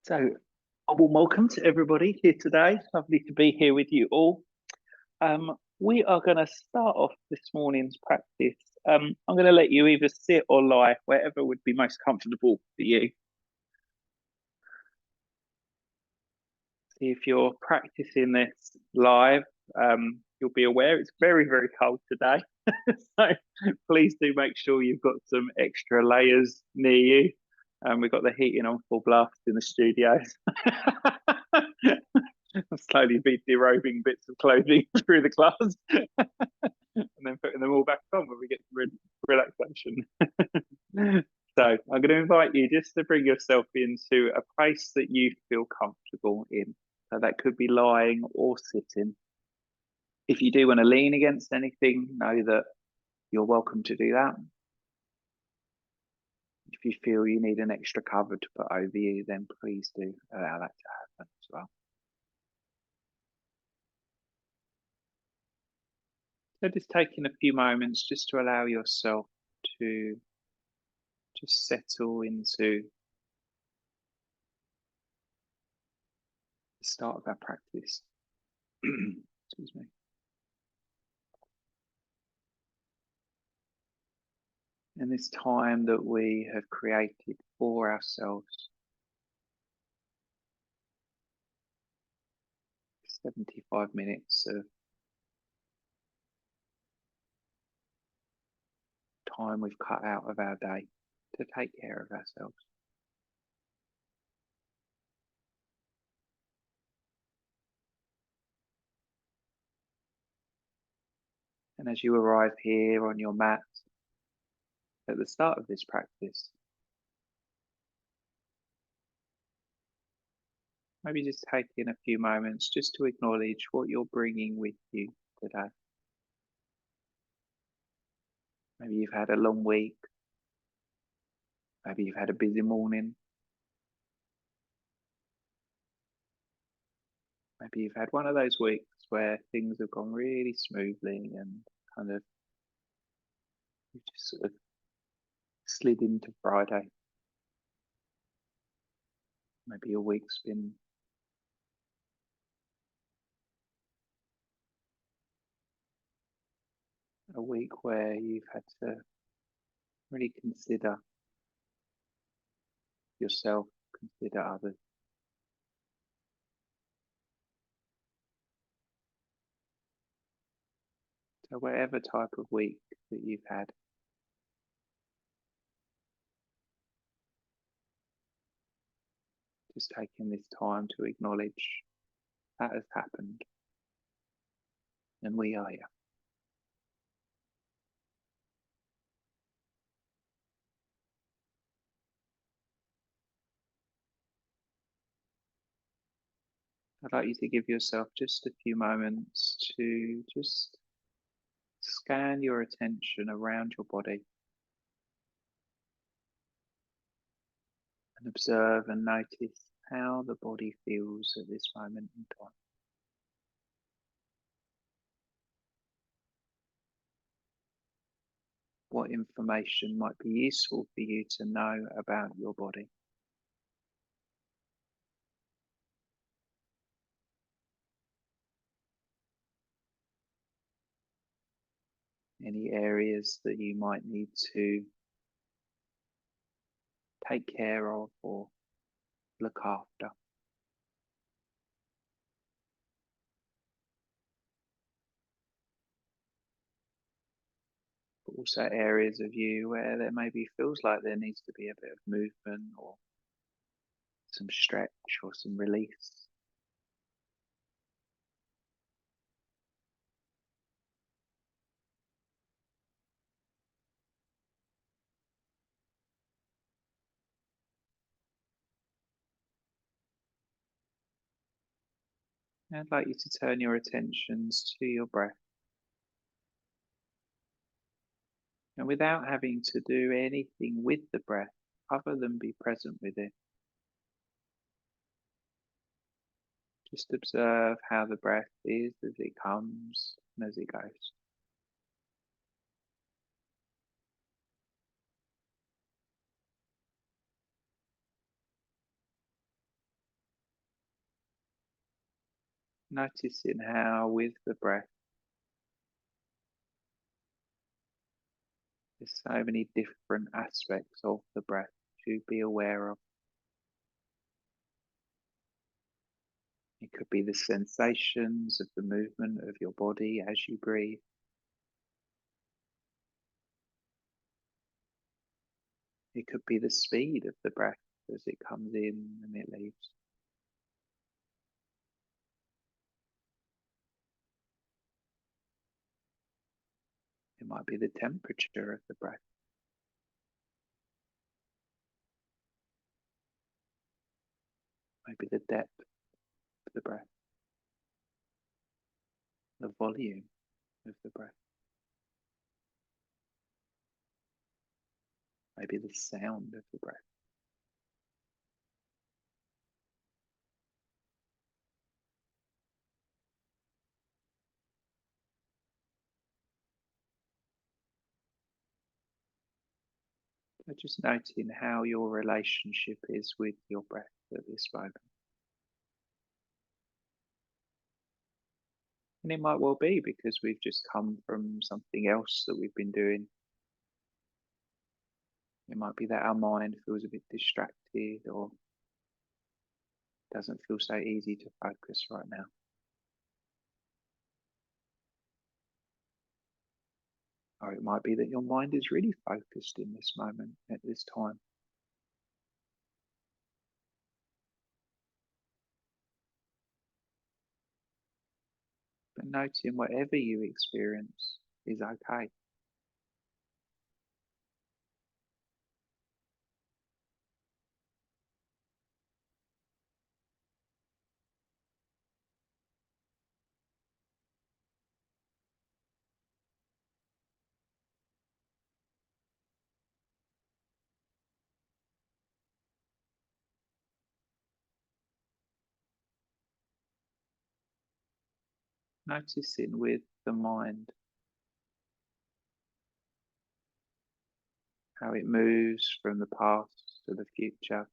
So, a warm welcome to everybody here today. Lovely to be here with you all. We are going to start off this morning's practice. I'm going to let you either sit or lie, wherever would be most comfortable for you. See, if you're practicing this live, you'll be aware it's very, very cold today. So please do make sure you've got some extra layers near you. We've got the heating on full blast in the studios. I'm slowly be derobing bits of clothing through the class and then putting them all back on when we get to relaxation. So I'm going to invite you just to bring yourself into a place that you feel comfortable in. So that could be lying or sitting. If you do want to lean against anything, know that you're welcome to do that. If you feel you need an extra cover to put over you, then please do allow that to happen as well. So just taking a few moments just to allow yourself to just settle into the start of our practice. Excuse me. And this time that we have created for ourselves, 75 minutes of time we've cut out of our day to take care of ourselves. And as you arrive here on your mat at the start of this practice, maybe just taking a few moments just to acknowledge what you're bringing with you today. Maybe you've had a long week. Maybe you've had a busy morning. Maybe you've had one of those weeks where things have gone really smoothly and kind of you just sort of slid into Friday. Maybe your week's been a week where you've had to really consider yourself, consider others. So whatever type of week that you've had, just taking this time to acknowledge that has happened and we are here. I'd like you to give yourself just a few moments to just scan your attention around your body and observe and notice how the body feels at this moment in time. What information might be useful for you to know about your body? Any areas that you might need to take care of or look after? But also areas of you where there maybe feels like there needs to be a bit of movement or some stretch or some release. I'd like you to turn your attentions to your breath. And without having to do anything with the breath other than be present with it, just observe how the breath is as it comes and as it goes. Noticing how with the breath, there's so many different aspects of the breath to be aware of. It could be the sensations of the movement of your body as you breathe. It could be the speed of the breath as it comes in and it leaves. It might be the temperature of the breath. Maybe the depth of the breath. The volume of the breath. Maybe the sound of the breath. But just noting how your relationship is with your breath at this moment. And it might well be because we've just come from something else that we've been doing. It might be that our mind feels a bit distracted or doesn't feel so easy to focus right now. Or it might be that your mind is really focused in this moment at this time. But noting whatever you experience is okay. Noticing with the mind how it moves from the past to the future,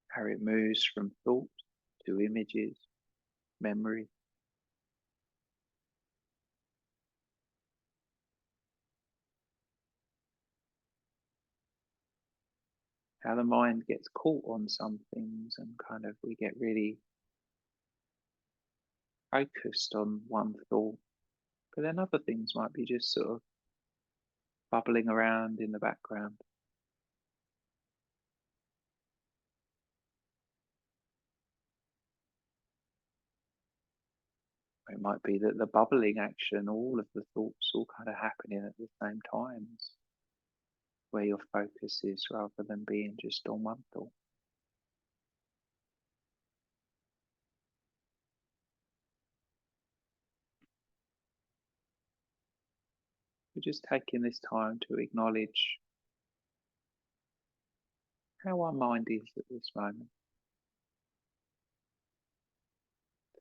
how it moves from thought to images, memory. How the mind gets caught on some things and kind of we get really focused on one thought. But then other things might be just sort of bubbling around in the background. It might be that the bubbling action, all of the thoughts all kind of happening at the same times, where your focus is rather than being just on one thought. We're just taking this time to acknowledge how our mind is at this moment.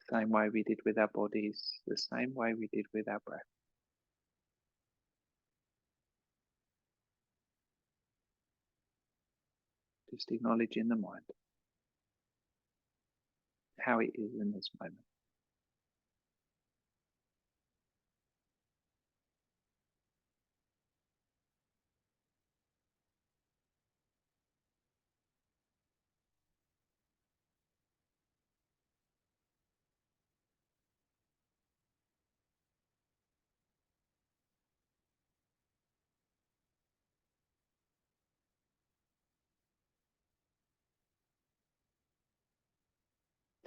The same way we did with our bodies, the same way we did with our breath. Just acknowledging the mind, how it is in this moment.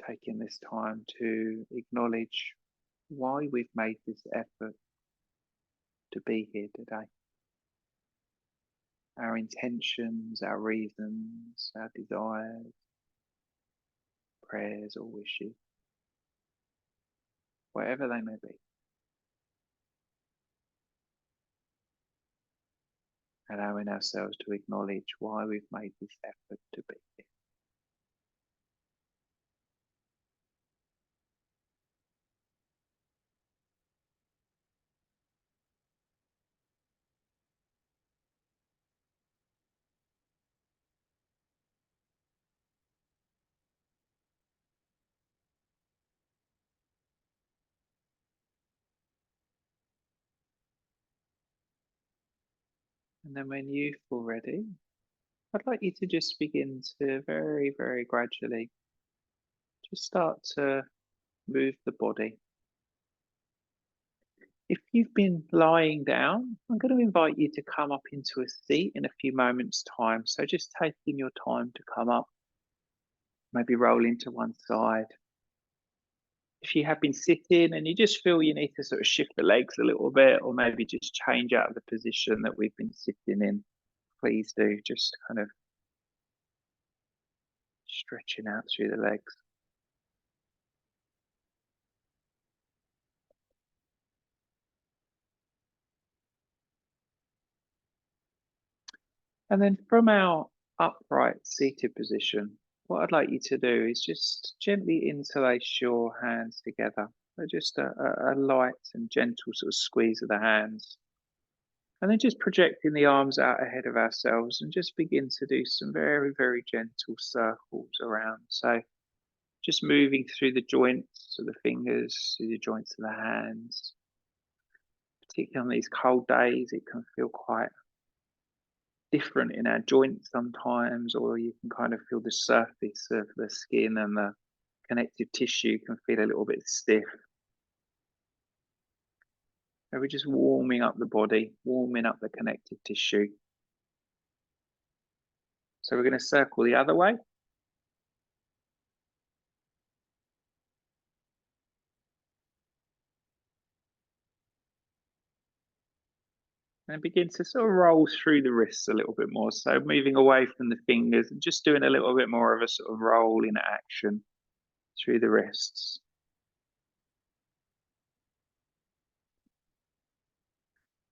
Taking this time to acknowledge why we've made this effort to be here today. Our intentions, our reasons, our desires, prayers or wishes, whatever they may be. Allowing ourselves to acknowledge why we've made this effort to be here. And then when you feel ready, I'd like you to just begin to very, very gradually just start to move the body. If you've been lying down, I'm going to invite you to come up into a seat in a few moments' time. So just taking your time to come up, maybe rolling to one side. If you have been sitting and you just feel you need to sort of shift the legs a little bit, or maybe just change out of the position that we've been sitting in, please do. Just kind of stretching out through the legs. And then from our upright seated position, what I'd like you to do is just gently interlace your hands together. So just a light and gentle sort of squeeze of the hands. And then just projecting the arms out ahead of ourselves and just begin to do some very, very gentle circles around. So just moving through the joints of the fingers, through the joints of the hands. Particularly on these cold days, it can feel quite different in our joints sometimes, or you can kind of feel the surface of the skin and the connective tissue can feel a little bit stiff. So we're just warming up the body, warming up the connective tissue. So we're going to circle the other way. And begin to sort of roll through the wrists a little bit more. So moving away from the fingers and just doing a little bit more of a sort of roll in action through the wrists.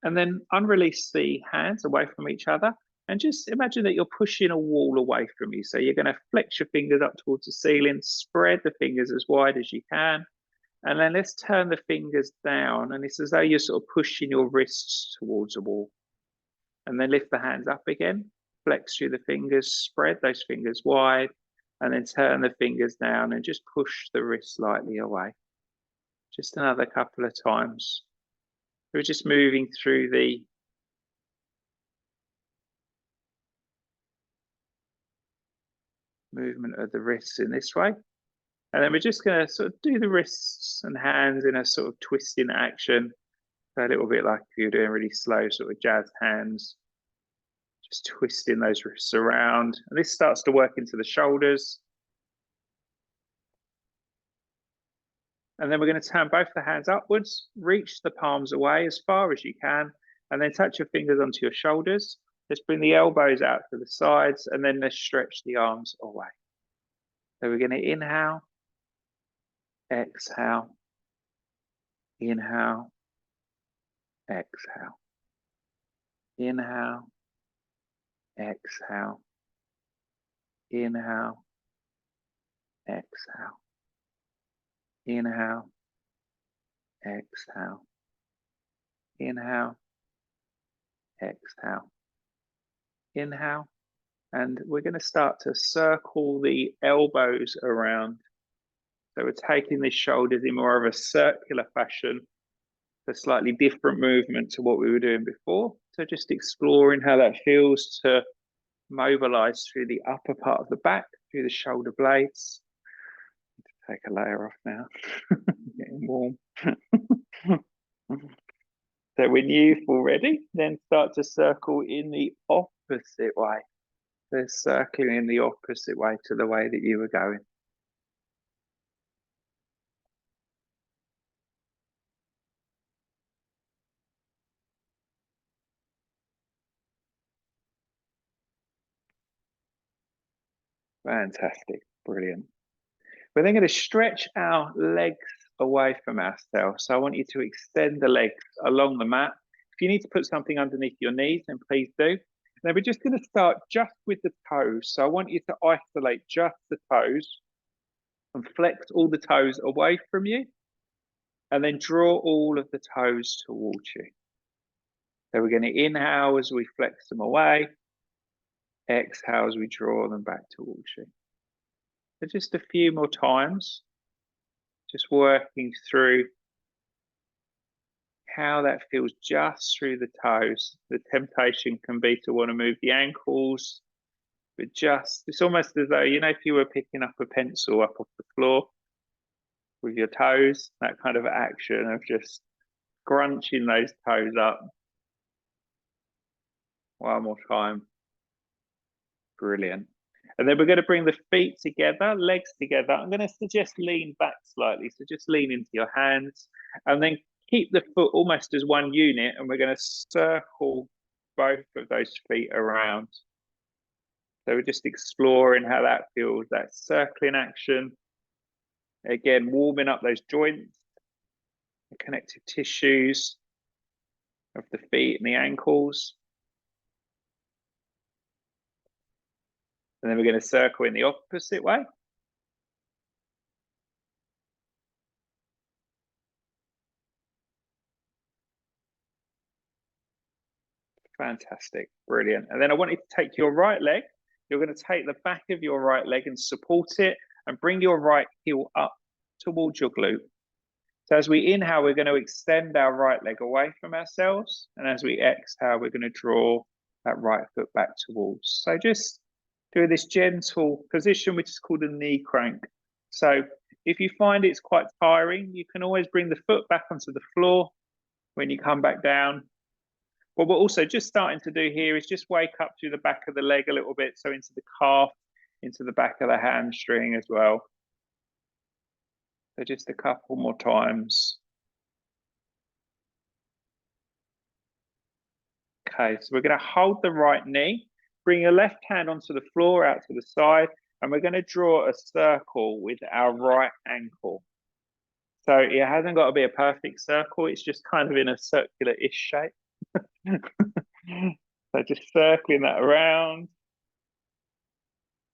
And then unrelease the hands away from each other. And just imagine that you're pushing a wall away from you. So you're going to flex your fingers up towards the ceiling, spread the fingers as wide as you can. And then let's turn the fingers down. And it's as though you're sort of pushing your wrists towards a wall. And then lift the hands up again, flex through the fingers, spread those fingers wide, and then turn the fingers down and just push the wrist slightly away. Just another couple of times. We're just moving through the movement of the wrists in this way. And then we're just going to sort of do the wrists and hands in a sort of twisting action. So a little bit like if you're doing really slow sort of jazz hands. Just twisting those wrists around. And this starts to work into the shoulders. And then we're going to turn both the hands upwards, reach the palms away as far as you can, and then touch your fingers onto your shoulders. Let's bring the elbows out to the sides, and then let's stretch the arms away. So we're going to inhale, exhale, inhale, exhale, inhale, exhale, inhale, exhale, inhale, exhale, inhale, exhale, inhale. And we're going to start to circle the elbows around. So we're taking the shoulders in more of a circular fashion, a slightly different movement to what we were doing before. So just exploring how that feels to mobilize through the upper part of the back, through the shoulder blades. Take a layer off now, getting warm. So when you feel ready, then start to circle in the opposite way. So circling in the opposite way to the way that you were going. Fantastic, brilliant. We're then going to stretch our legs away from ourselves. So I want you to extend the legs along the mat. If you need to put something underneath your knees, then please do. Now we're just going to start just with the toes. So I want you to isolate just the toes and flex all the toes away from you, and then draw all of the toes towards you. So we're going to inhale as we flex them away, exhale as we draw them back towards you. So just a few more times, just working through how that feels just through the toes. The temptation can be to want to move the ankles, but just, it's almost as though, if you were picking up a pencil up off the floor with your toes, that kind of action of just scrunching those toes up. One more time. Brilliant. And then we're going to bring the feet together, legs together. I'm going to suggest lean back slightly. So just lean into your hands and then keep the foot almost as one unit. And we're going to circle both of those feet around. So we're just exploring how that feels, that circling action. Again, warming up those joints, the connective tissues of the feet and the ankles. And then we're going to circle in the opposite way. Fantastic, brilliant. And then I want you to take your right leg. You're going to take the back of your right leg and support it and bring your right heel up towards your glute. So as we inhale, we're going to extend our right leg away from ourselves. And as we exhale, we're going to draw that right foot back towards. So just do this gentle position, which is called a knee crank. So if you find it's quite tiring, you can always bring the foot back onto the floor when you come back down. What we're also just starting to do here is just wake up through the back of the leg a little bit. So into the calf, into the back of the hamstring as well. So just a couple more times. Okay, so we're going to hold the right knee, bring your left hand onto the floor out to the side, and we're going to draw a circle with our right ankle. So it hasn't got to be a perfect circle, it's just kind of in a circular-ish shape. So just circling that around.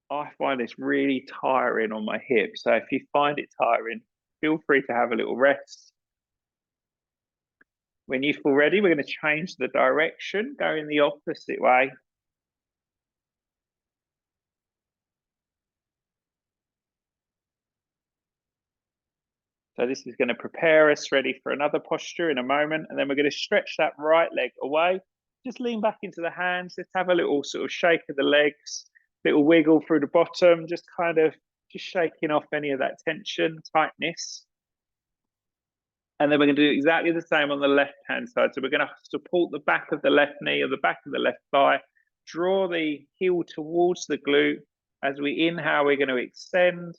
I find this really tiring on my hips. So if you find it tiring, feel free to have a little rest. When you feel ready, we're going to change the direction, go in the opposite way. So this is going to prepare us ready for another posture in a moment. And then we're going to stretch that right leg away. Just lean back into the hands. Let's have a little sort of shake of the legs, little wiggle through the bottom, just kind of just shaking off any of that tension, tightness. And then we're going to do exactly the same on the left-hand side. So we're going to support the back of the left knee or the back of the left thigh. Draw the heel towards the glute. As we inhale, we're going to extend.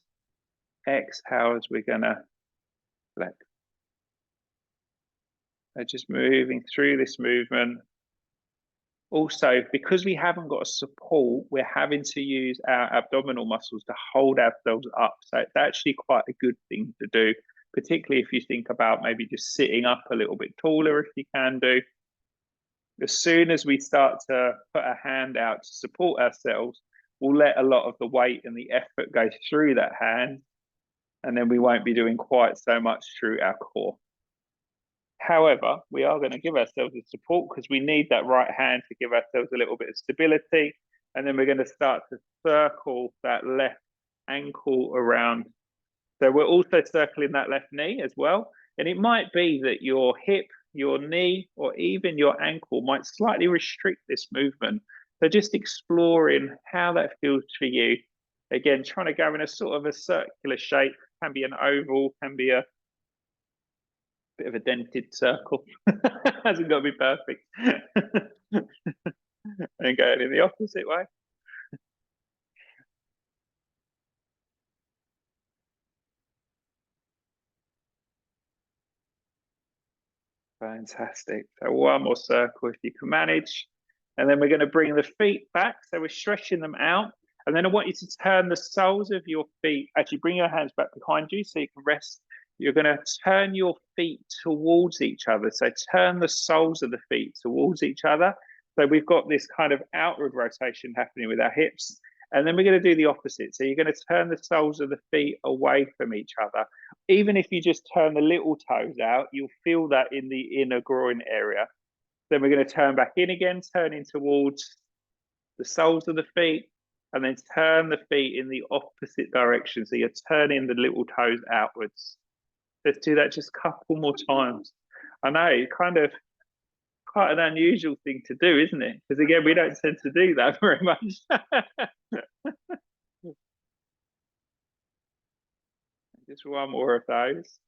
Exhale as we're going to flex. So just moving through this movement. Also, because we haven't got a support, we're having to use our abdominal muscles to hold ourselves up. So it's actually quite a good thing to do, particularly if you think about maybe just sitting up a little bit taller if you can do. As soon as we start to put a hand out to support ourselves, we'll let a lot of the weight and the effort go through that hand, and then we won't be doing quite so much through our core. However, we are going to give ourselves a support because we need that right hand to give ourselves a little bit of stability. And then we're going to start to circle that left ankle around. So we're also circling that left knee as well. And it might be that your hip, your knee, or even your ankle might slightly restrict this movement. So just exploring how that feels for you. Again, trying to go in a sort of a circular shape, can be an oval, can be a bit of a dented circle. Hasn't got to be perfect. And going in the opposite way. Fantastic. So one more circle if you can manage. And then we're going to bring the feet back. So we're stretching them out. And then I want you to turn the soles of your feet. Actually, bring your hands back behind you so you can rest. You're going to turn your feet towards each other. So turn the soles of the feet towards each other. So we've got this kind of outward rotation happening with our hips. And then we're going to do the opposite. So you're going to turn the soles of the feet away from each other. Even if you just turn the little toes out, you'll feel that in the inner groin area. Then we're going to turn back in again, turning towards the soles of the feet, and then turn the feet in the opposite direction. So you're turning the little toes outwards. Let's do that just a couple more times. I know, kind of quite an unusual thing to do, isn't it? Because again, we don't tend to do that very much. Just one more of those.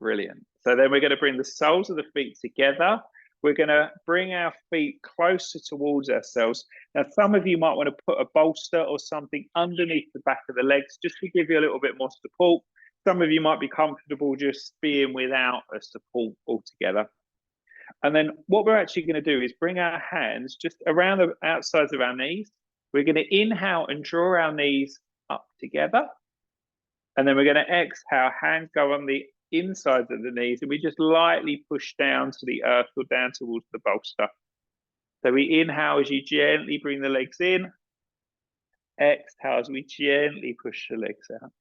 Brilliant. So then we're going to bring the soles of the feet together. We're going to bring our feet closer towards ourselves. Now, some of you might want to put a bolster or something underneath the back of the legs just to give you a little bit more support. Some of you might be comfortable just being without a support altogether. And then what we're actually going to do is bring our hands just around the outsides of our knees. We're going to inhale and draw our knees up together. And then we're going to exhale, hands go on the insides of the knees, and we just lightly push down to the earth or down towards the bolster. So we inhale as you gently bring the legs in. Exhale as we gently push the legs out.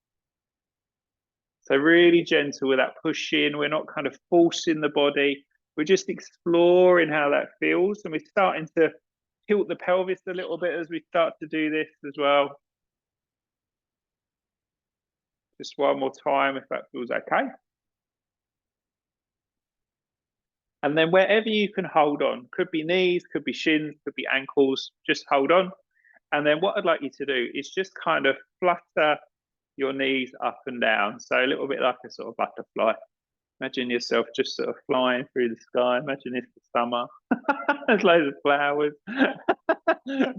So really gentle with that push in. We're not kind of forcing the body. We're just exploring how that feels. And we're starting to tilt the pelvis a little bit as we start to do this as well. Just one more time if that feels okay. And then wherever you can hold on, could be knees, could be shins, could be ankles, just hold on. And then what I'd like you to do is just kind of flutter your knees up and down. So a little bit like a sort of butterfly. Imagine yourself just sort of flying through the sky. Imagine it's the summer. There's loads of flowers. You're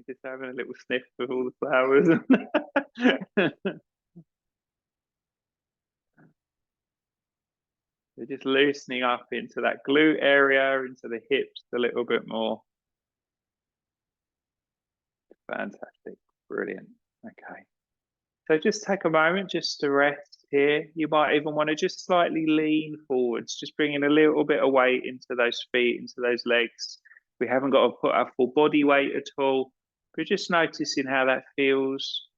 just having a little sniff of all the flowers. They're just loosening up into that glute area, into the hips a little bit more. Fantastic. Brilliant. Okay. So just take a moment just to rest here. You might even want to just slightly lean forwards, just bringing a little bit of weight into those feet, into those legs. We haven't got to put our full body weight at all. We're just noticing how that feels.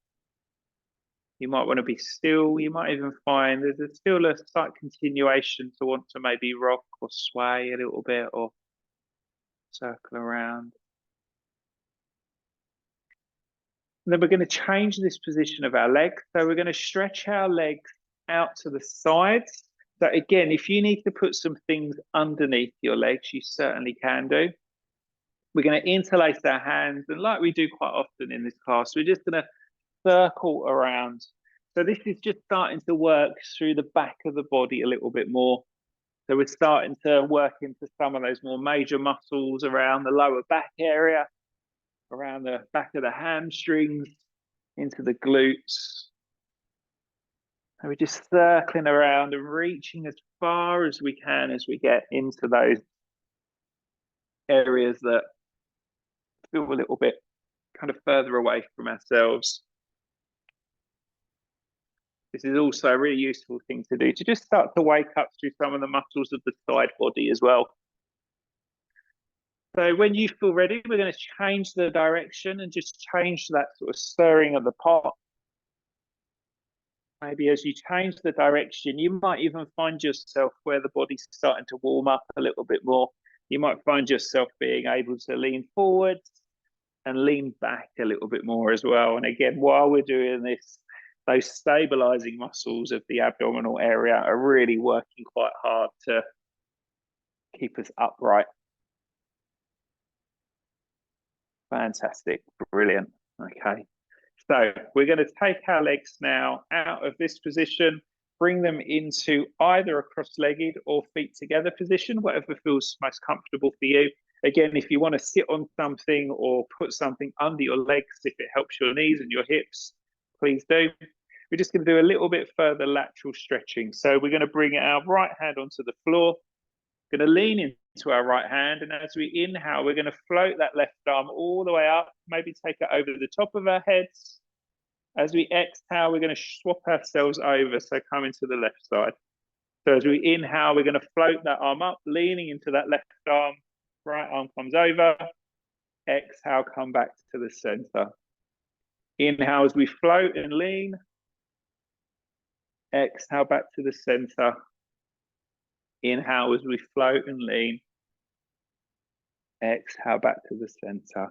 You might want to be still. You might even find there's still a slight continuation to want to maybe rock or sway a little bit or circle around. And then we're going to change this position of our legs. So we're going to stretch our legs out to the sides. So again, if you need to put some things underneath your legs, you certainly can do. We're going to interlace our hands. And like we do quite often in this class, we're just going to circle around. So this is just starting to work through the back of the body a little bit more. So we're starting to work into some of those more major muscles around the lower back area, around the back of the hamstrings, into the glutes. And we're just circling around and reaching as far as we can as we get into those areas that feel a little bit kind of further away from ourselves. This is also a really useful thing to do to just start to wake up through some of the muscles of the side body as well. So when you feel ready, we're going to change the direction and just change that sort of stirring of the pot. Maybe as you change the direction, you might even find yourself where the body's starting to warm up a little bit more. You might find yourself being able to lean forward and lean back a little bit more as well. And again, while we're doing this, those stabilizing muscles of the abdominal area are really working quite hard to keep us upright. Fantastic. Brilliant. Okay. So we're going to take our legs now out of this position, bring them into either a cross-legged or feet together position, whatever feels most comfortable for you. Again, if you want to sit on something or put something under your legs, if it helps your knees and your hips, please do. We're just going to do a little bit further lateral stretching. So we're going to bring our right hand onto the floor. Going to lean into our right hand, and as we inhale, we're going to float that left arm all the way up, maybe take it over the top of our heads. As we exhale, we're going to swap ourselves over, so come into the left side. So as we inhale, we're going to float that arm up, leaning into that left arm. Right arm comes over. Exhale, come back to the center. Inhale as we float and lean. Exhale back to the center. Inhale as we float and lean. Exhale back to the center.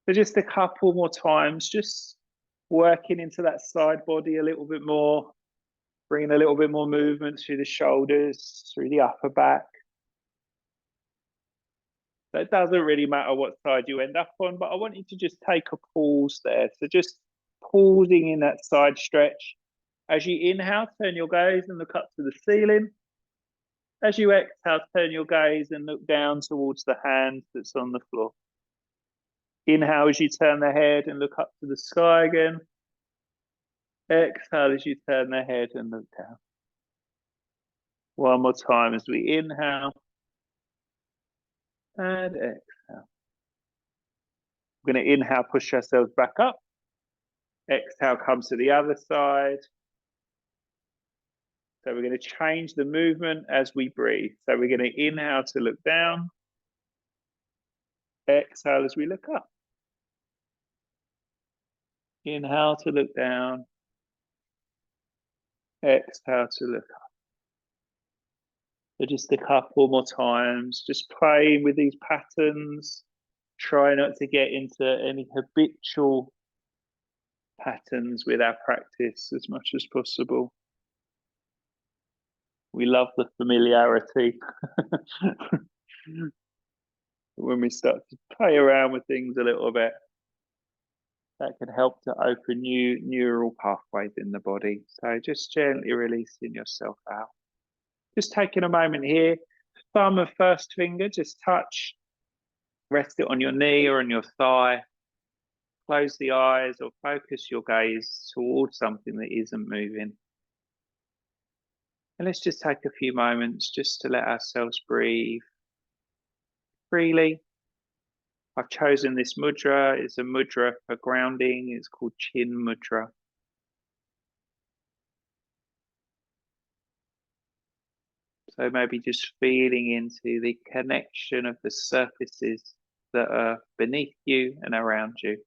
So just a couple more times, just working into that side body a little bit more. Bringing a little bit more movement through the shoulders, through the upper back. So it doesn't really matter what side you end up on, but I want you to just take a pause there. So just pausing in that side stretch. As you inhale, turn your gaze and look up to the ceiling. As you exhale, turn your gaze and look down towards the hand that's on the floor. Inhale as you turn the head and look up to the sky again. Exhale as you turn the head and look down. One more time as we inhale and exhale. We're going to inhale, push ourselves back up. Exhale, come to the other side. So we're going to change the movement as we breathe. So we're going to inhale to look down. Exhale as we look up. Inhale to look down. Exhale to look up. So just a couple more times, just playing with these patterns. Try not to get into any habitual patterns with our practice as much as possible. We love the familiarity. When we start to play around with things a little bit, that can help to open new neural pathways in the body. So just gently releasing yourself out. Just taking a moment here, thumb and first finger, just touch, rest it on your knee or on your thigh. Close the eyes or focus your gaze towards something that isn't moving. And let's just take a few moments just to let ourselves breathe freely. I've chosen this mudra. It's a mudra for grounding. It's called Chin Mudra. So maybe just feeling into the connection of the surfaces that are beneath you and around you.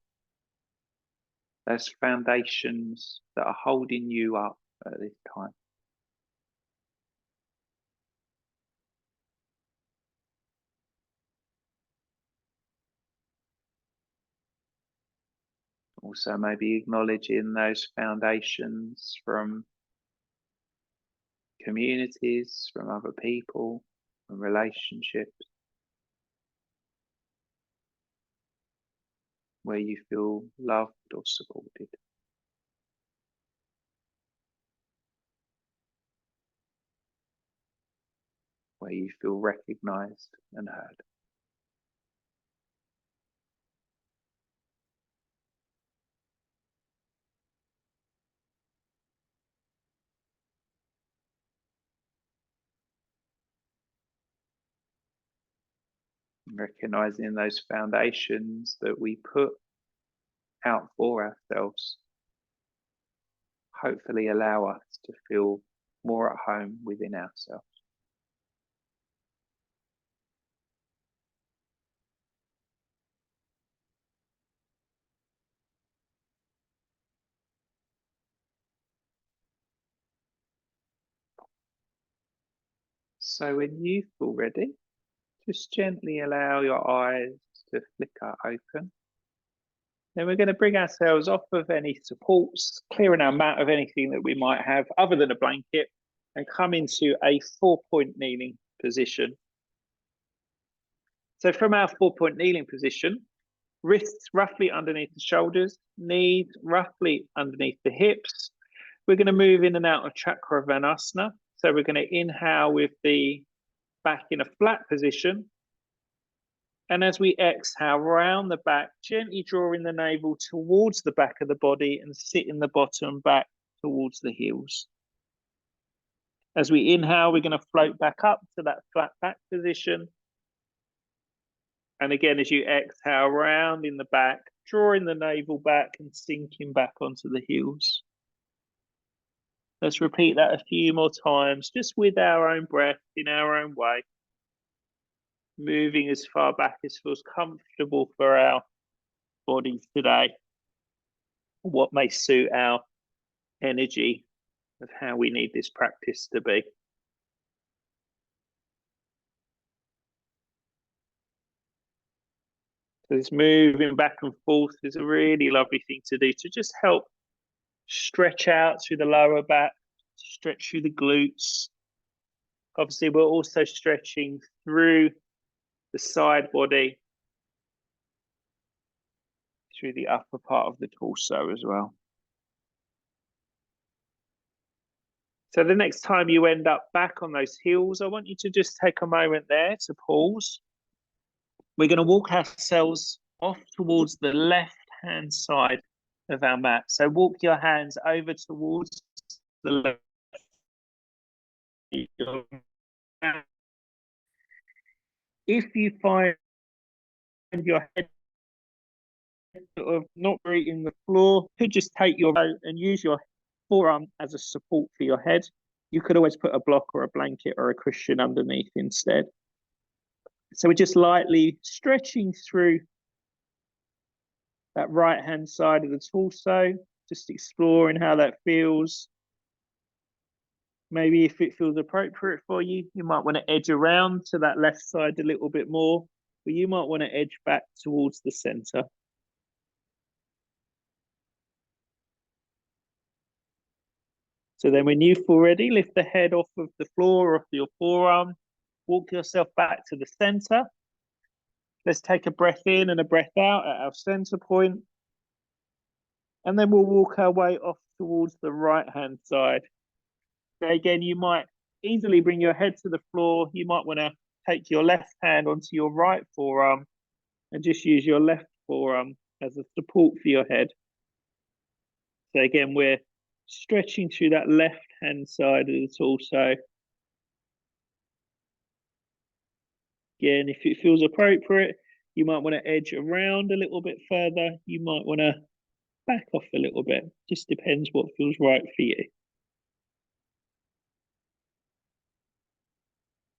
Those foundations that are holding you up at this time. Also maybe acknowledging those foundations from communities, from other people, from relationships, where you feel loved or supported. Where you feel recognized and heard. Recognizing those foundations that we put out for ourselves, hopefully allow us to feel more at home within ourselves. So when you feel ready, just gently allow your eyes to flicker open. Then we're going to bring ourselves off of any supports, clearing our mat of anything that we might have other than a blanket, and come into a 4-point kneeling position. So from our 4-point kneeling position, wrists roughly underneath the shoulders, knees roughly underneath the hips. We're going to move in and out of Chakravanasana. So we're going to inhale with the back in a flat position. And as we exhale, round the back, gently drawing the navel towards the back of the body and sitting the bottom back towards the heels. As we inhale, we're going to float back up to that flat back position. And again, as you exhale, round in the back, drawing the navel back and sinking back onto the heels. Let's repeat that a few more times, just with our own breath, in our own way. Moving as far back as feels comfortable for our bodies today. What may suit our energy of how we need this practice to be. So this moving back and forth is a really lovely thing to do to just help stretch out through the lower back, stretch through the glutes. Obviously, we're also stretching through the side body, through the upper part of the torso as well. So the next time you end up back on those heels, I want you to just take a moment there to pause. We're going to walk ourselves off towards the left-hand side of our mat. So walk your hands over towards the left. If you find your head sort of not reaching the floor, you could just take your boat and use your forearm as a support for your head. You could always put a block or a blanket or a cushion underneath instead. So we're just lightly stretching through that right-hand side of the torso, just exploring how that feels. Maybe if it feels appropriate for you, you might want to edge around to that left side a little bit more, but you might want to edge back towards the center. So then when you feel ready, lift the head off of the floor, off your forearm, walk yourself back to the center. Let's take a breath in and a breath out at our center point. And then we'll walk our way off towards the right-hand side. So again, you might easily bring your head to the floor. You might want to take your left hand onto your right forearm and just use your left forearm as a support for your head. So again, we're stretching through that left-hand side of the torso. Again, if it feels appropriate, you might want to edge around a little bit further. You might want to back off a little bit. Just depends what feels right for you.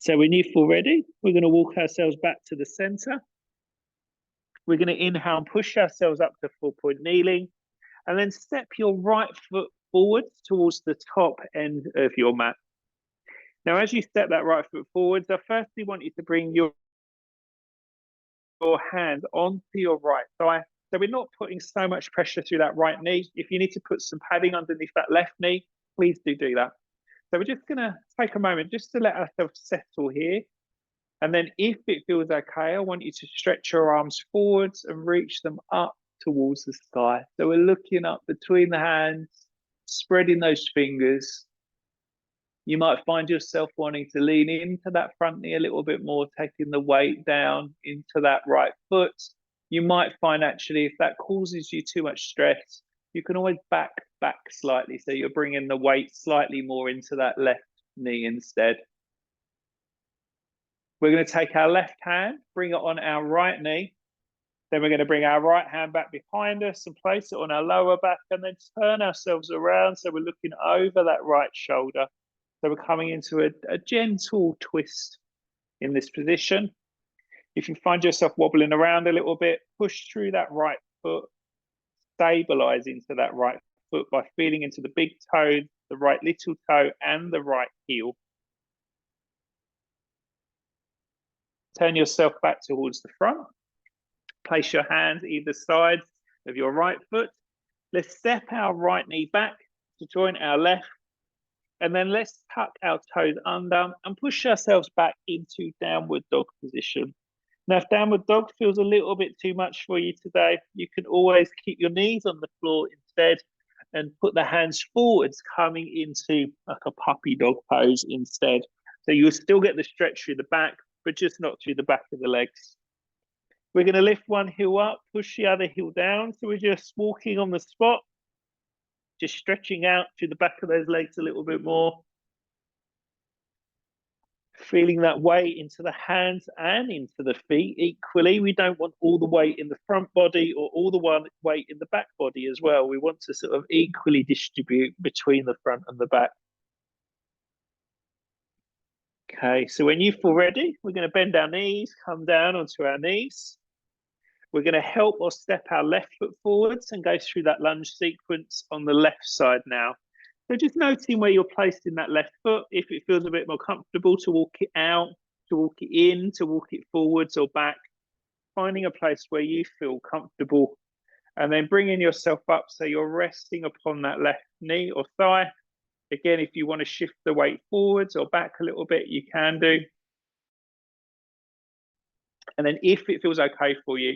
So when you feel ready, we're going to walk ourselves back to the center. We're going to inhale and push ourselves up to full-point kneeling, and then step your right foot forward towards the top end of your mat. Now, as you step that right foot forwards, I firstly want you to bring your hand onto your right thigh. So we're not putting so much pressure through that right knee. If you need to put some padding underneath that left knee, please do that. So we're just going to take a moment just to let ourselves settle here. And then if it feels okay, I want you to stretch your arms forwards and reach them up towards the sky. So we're looking up between the hands, spreading those fingers. You might find yourself wanting to lean into that front knee a little bit more, taking the weight down into that right foot. You might find actually if that causes you too much stress, you can always back slightly. So you're bringing the weight slightly more into that left knee instead. We're going to take our left hand, bring it on our right knee. Then we're going to bring our right hand back behind us and place it on our lower back and then turn ourselves around. So we're looking over that right shoulder. So we're coming into a gentle twist in this position. If you find yourself wobbling around a little bit, push through that right foot, stabilize into that right foot by feeling into the big toe, the right little toe, and the right heel. Turn yourself back towards the front. Place your hands either side of your right foot. Let's step our right knee back to join our left. And then let's tuck our toes under and push ourselves back into downward dog position. Now, if downward dog feels a little bit too much for you today, you can always keep your knees on the floor instead and put the hands forwards, coming into like a puppy dog pose instead. So you'll still get the stretch through the back, but just not through the back of the legs. We're going to lift one heel up, push the other heel down. So we're just walking on the spot, just stretching out through the back of those legs a little bit more. Feeling that weight into the hands and into the feet equally. We don't want all the weight in the front body or all the weight in the back body as well. We want to sort of equally distribute between the front and the back. Okay, so when you feel ready, we're going to bend our knees, come down onto our knees. We're going to help or step our left foot forwards and go through that lunge sequence on the left side now. So just noting where you're placed in that left foot, if it feels a bit more comfortable to walk it out, to walk it in, to walk it forwards or back, finding a place where you feel comfortable, and then bringing yourself up so you're resting upon that left knee or thigh. Again, if you want to shift the weight forwards or back a little bit, you can do. And then if it feels okay for you,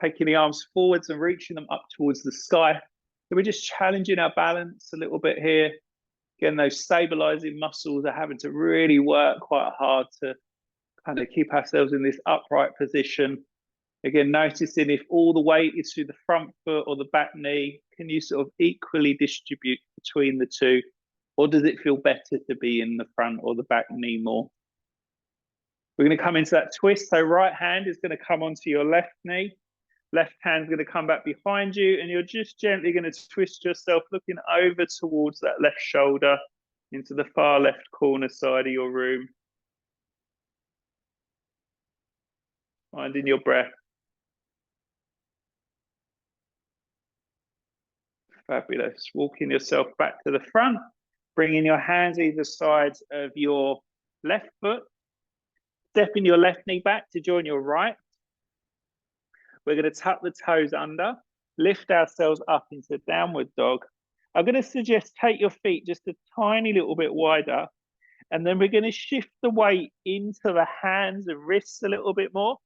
taking the arms forwards and reaching them up towards the sky. So we're just challenging our balance a little bit here. Again, those stabilizing muscles are having to really work quite hard to kind of keep ourselves in this upright position. Again, noticing if all the weight is through the front foot or the back knee, can you sort of equally distribute between the two? Or does it feel better to be in the front or the back knee more? We're going to come into that twist. So right hand is going to come onto your left knee. Left hand's going to come back behind you, and you're just gently going to twist yourself, looking over towards that left shoulder into the far left corner side of your room. Finding your breath. Fabulous. Walking yourself back to the front, bringing your hands either sides of your left foot, stepping your left knee back to join your right. We're going to tuck the toes under, lift ourselves up into downward dog. I'm going to suggest take your feet just a tiny little bit wider, and then we're going to shift the weight into the hands and wrists a little bit more,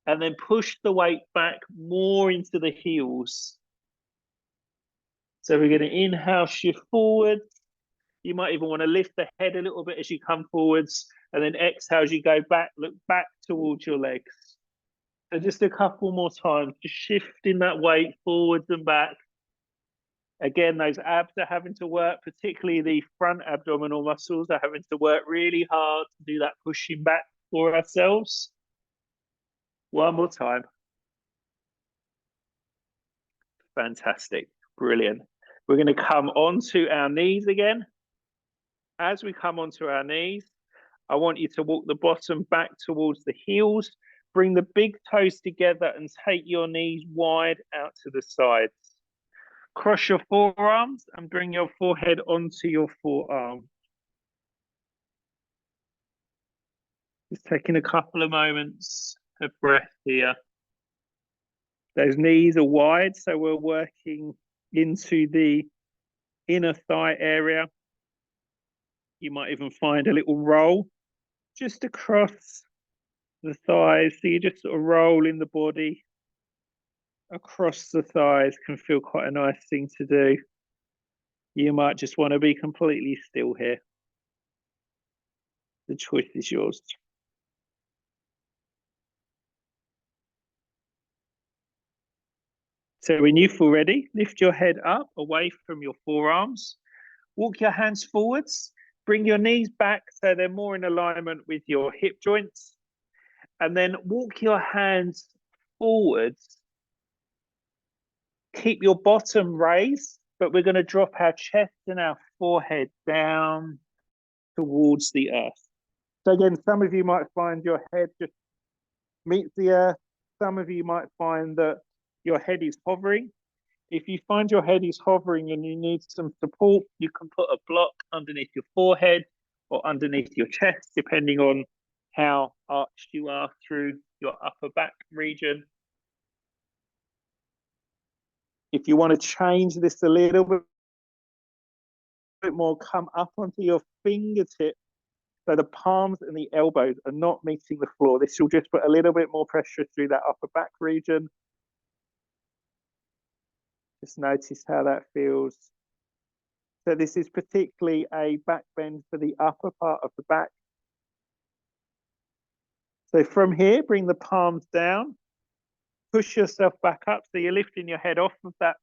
and then push the weight back more into the heels. So we're going to inhale, shift forward. You might even want to lift the head a little bit as you come forwards, and then exhale as you go back, look back towards your legs. So just a couple more times, just shifting that weight forwards and back. Again, those abs are having to work, particularly the front abdominal muscles are having to work really hard to do that pushing back for ourselves. One more time. Fantastic. Brilliant. We're going to come onto our knees again. As we come onto our knees, I want you to walk the bottom back towards the heels. Bring the big toes together and take your knees wide out to the sides. Cross your forearms and bring your forehead onto your forearm. Just taking a couple of moments of breath here. Those knees are wide, so we're working into the inner thigh area. You might even find a little roll just across the thighs. So you just sort of roll in the body across the thighs. Can feel quite a nice thing to do. You might just want to be completely still here. The choice is yours. So when you feel ready, lift your head up away from your forearms. Walk your hands forwards. Bring your knees back so they're more in alignment with your hip joints. And then walk your hands forwards. Keep your bottom raised, but we're going to drop our chest and our forehead down towards the earth. So again, some of you might find your head just meets the earth. Some of you might find that your head is hovering. If you find your head is hovering and you need some support, you can put a block underneath your forehead or underneath your chest, depending on how arched you are through your upper back region. If you want to change this a little bit more, come up onto your fingertips so the palms and the elbows are not meeting the floor. This will just put a little bit more pressure through that upper back region. Just notice how that feels. So this is particularly a back bend for the upper part of the back. So from here, bring the palms down. Push yourself back up so you're lifting your head off of that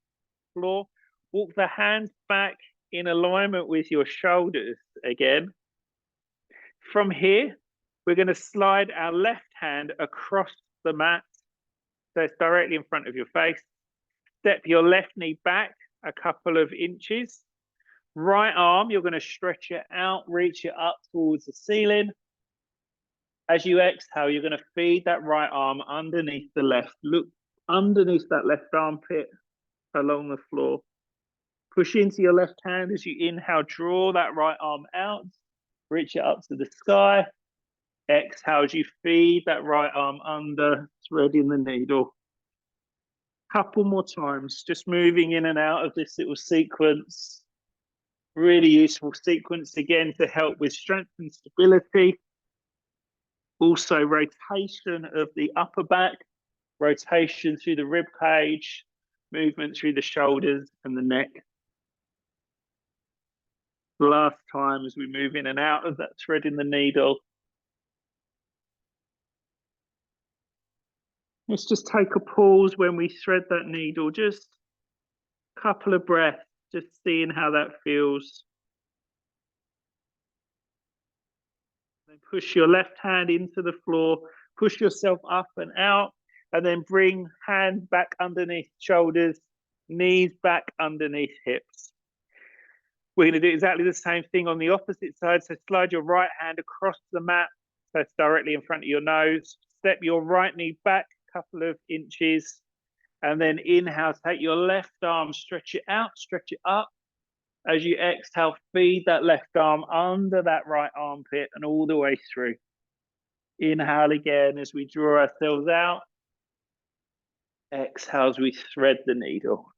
floor. Walk the hands back in alignment with your shoulders again. From here, we're going to slide our left hand across the mat. So it's directly in front of your face. Step your left knee back a couple of inches. Right arm, you're going to stretch it out, reach it up towards the ceiling. As you exhale, you're going to feed that right arm underneath the left. Look underneath that left armpit along the floor. Push into your left hand as you inhale, draw that right arm out, reach it up to the sky. Exhale as you feed that right arm under, threading the needle. Couple more times, just moving in and out of this little sequence. Really useful sequence again to help with strength and stability. Also rotation of the upper back, rotation through the rib cage, movement through the shoulders and the neck. Last time as we move in and out of that thread in the needle. Let's just take a pause when we thread that needle, just a couple of breaths, just seeing how that feels. Then push your left hand into the floor, push yourself up and out, and then bring hand back underneath shoulders, knees back underneath hips. We're going to do exactly the same thing on the opposite side. So slide your right hand across the mat, so it's directly in front of your nose. Step your right knee back a couple of inches, and then inhale, take your left arm, stretch it out, stretch it up. As you exhale, feed that left arm under that right armpit and all the way through. Inhale again as we draw ourselves out. Exhale as we thread the needle.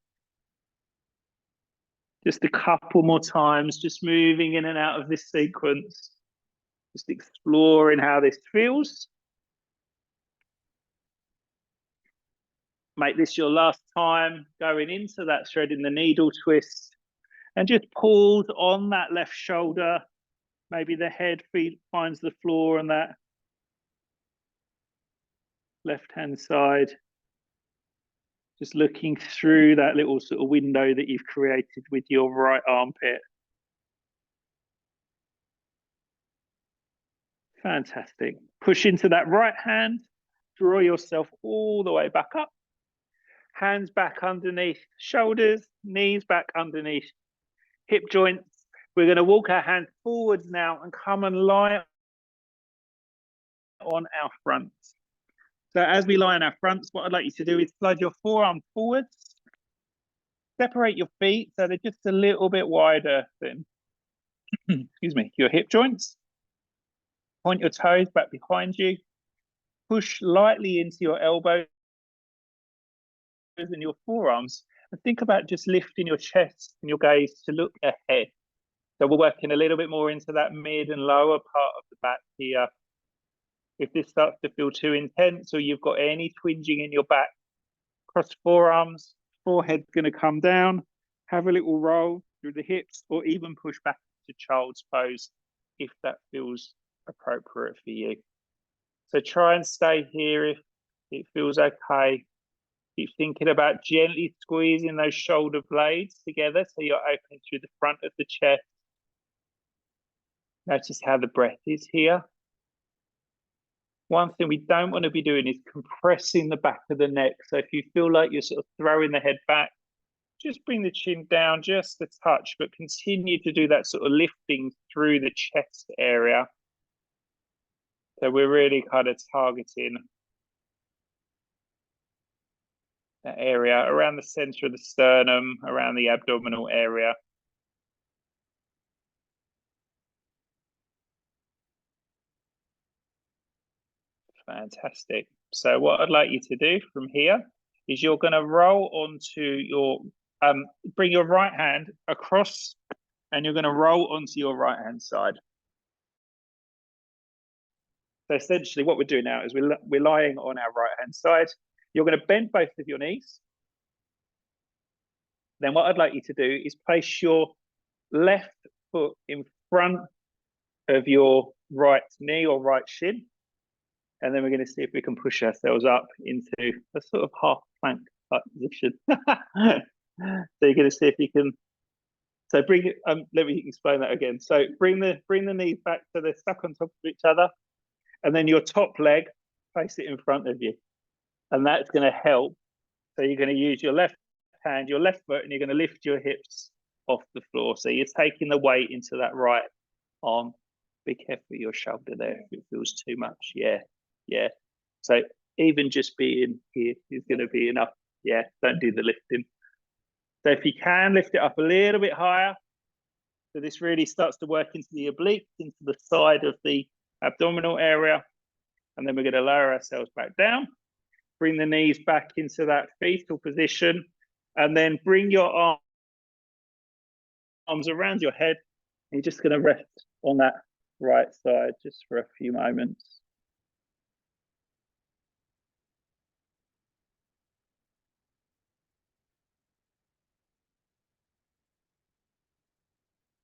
Just a couple more times, just moving in and out of this sequence. Just exploring how this feels. Make this your last time going into that thread in the needle twist. And just pause on that left shoulder. Maybe the head finds the floor on that left-hand side. Just looking through that little sort of window that you've created with your right armpit. Fantastic. Push into that right hand. Draw yourself all the way back up. Hands back underneath shoulders, knees back underneath hip joints. We're going to walk our hands forwards now and come and lie on our fronts. So as we lie on our fronts, what I'd like you to do is slide your forearm forwards. Separate your feet so they're just a little bit wider than, excuse me, your hip joints. Point your toes back behind you. Push lightly into your elbows and your forearms. And think about just lifting your chest and your gaze to look ahead. So we're working a little bit more into that mid and lower part of the back here. If this starts to feel too intense or you've got any twinging in your back, cross forearms, forehead's going to come down, have a little roll through the hips, or even push back to child's pose if that feels appropriate for you. So try and stay here if it feels okay. Keep thinking about gently squeezing those shoulder blades together so you're opening through the front of the chest. Notice how the breath is here. One thing we don't want to be doing is compressing the back of the neck. So if you feel like you're sort of throwing the head back, just bring the chin down just a touch, but continue to do that sort of lifting through the chest area. So we're really kind of targeting that area around the center of the sternum, around the abdominal area. Fantastic. So what I'd like you to do from here is you're going to roll onto your, bring your right hand across and you're going to roll onto your right hand side. So essentially what we're doing now is we're lying on our right hand side. You're going to bend both of your knees. Then what I'd like you to do is place your left foot in front of your right knee or right shin. And then we're going to see if we can push ourselves up into a sort of half plank type position. So you're going to see if you can. So bring it. Let me explain that again. So bring the knees back so they're stuck on top of each other, and then your top leg, place it in front of you, and that's going to help. So you're going to use your left hand, your left foot, and you're going to lift your hips off the floor. So you're taking the weight into that right arm. Be careful with your shoulder there if it feels too much. Yeah. So even just being here is going to be enough. Yeah, don't do the lifting. So if you can, lift it up a little bit higher. So this really starts to work into the obliques, into the side of the abdominal area. And then we're going to lower ourselves back down. Bring the knees back into that fetal position. And then bring your arm arms around your head. You're just going to rest on that right side just for a few moments.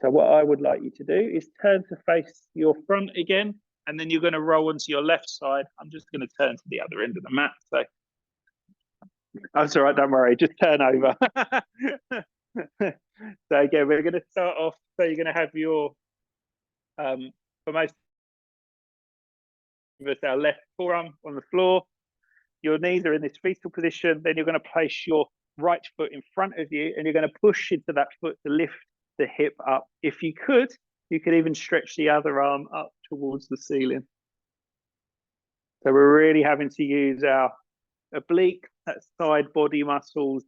So what I would like you to do is turn to face your front again, and then you're going to roll onto your left side. I'm just going to turn to the other end of the mat. So that's all right, don't worry, just turn over. So again, we're going to start off. So you're going to have your, for most of us, our left forearm on the floor. Your knees are in this fetal position. Then you're going to place your right foot in front of you, and you're going to push into that foot to lift the hip up. If you could even stretch the other arm up towards the ceiling. So we're really having to use our oblique, that side body muscles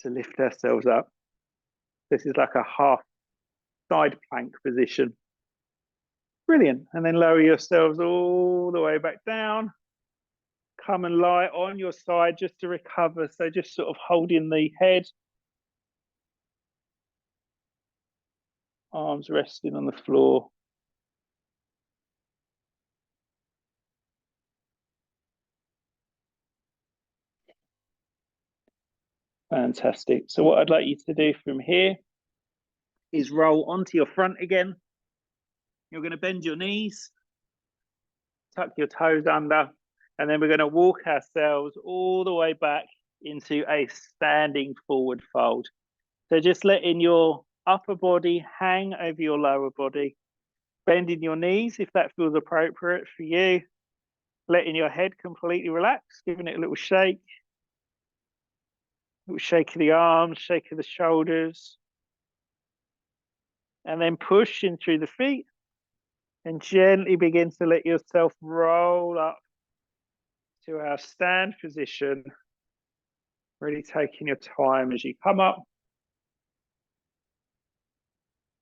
to lift ourselves up. This is like a half side plank position. Brilliant. And then lower yourselves all the way back down. Come and lie on your side just to recover. So just sort of holding the head. Arms resting on the floor. Fantastic. So what I'd like you to do from here is roll onto your front again. You're going to bend your knees, tuck your toes under, and then we're going to walk ourselves all the way back into a standing forward fold. So just letting your upper body hang over your lower body, bending your knees if that feels appropriate for you, letting your head completely relax, giving it a little shake of the arms, shake of the shoulders, and then push in through the feet and gently begin to let yourself roll up to our stand position, really taking your time as you come up.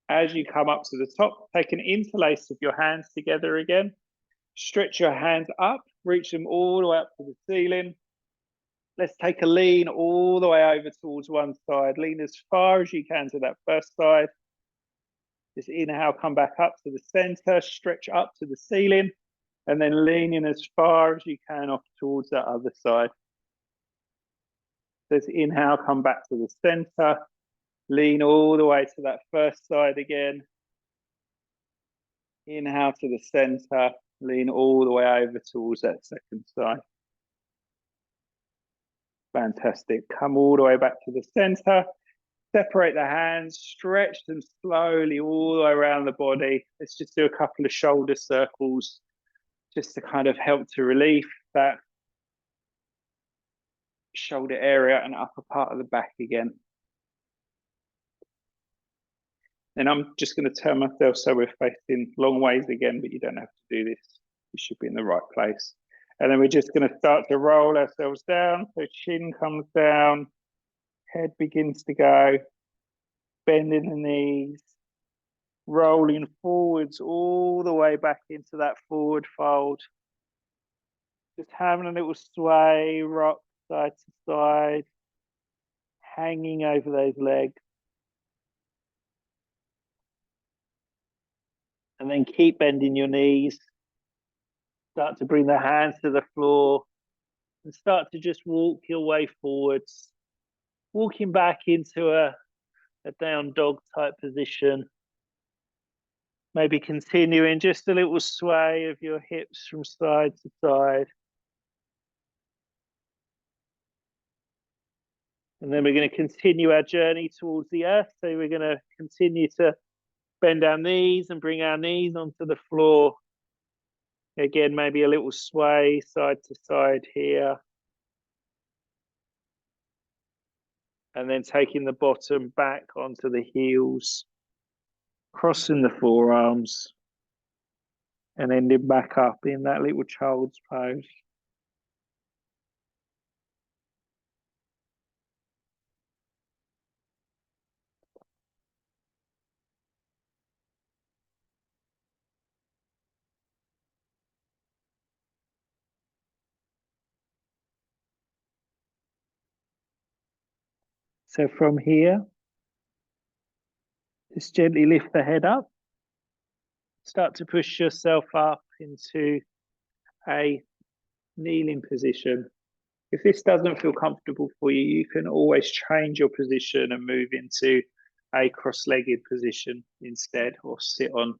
As you come up to the top, take an interlace of your hands together again. Stretch your hands up, reach them all the way up to the ceiling. Let's take a lean all the way over towards one side. Lean as far as you can to that first side. Just inhale, come back up to the center, stretch up to the ceiling, and then lean in as far as you can off towards that other side. Just inhale, come back to the center, lean all the way to that first side again. Inhale to the center, lean all the way over towards that second side. Fantastic. Come all the way back to the center. Separate the hands, stretch them slowly all the way around the body. Let's just do a couple of shoulder circles just to kind of help to relieve that shoulder area and upper part of the back again. And I'm just going to turn myself so we're facing long ways again, but you don't have to do this. You should be in the right place. And then we're just going to start to roll ourselves down. So chin comes down, head begins to go, bending the knees, rolling forwards all the way back into that forward fold. Just having a little sway, rock side to side, hanging over those legs. And then keep bending your knees. Start to bring the hands to the floor and start to just walk your way forwards, walking back into a down dog type position. Maybe continuing just a little sway of your hips from side to side. And then we're going to continue our journey towards the earth. So we're going to continue to bend our knees and bring our knees onto the floor. Again, maybe a little sway side to side here. And then taking the bottom back onto the heels, crossing the forearms, and ending back up in that little child's pose. So from here, Just gently lift the head up. Start to push yourself up into a kneeling position. If this doesn't feel comfortable for you, you can always change your position and move into a cross-legged position instead, or sit on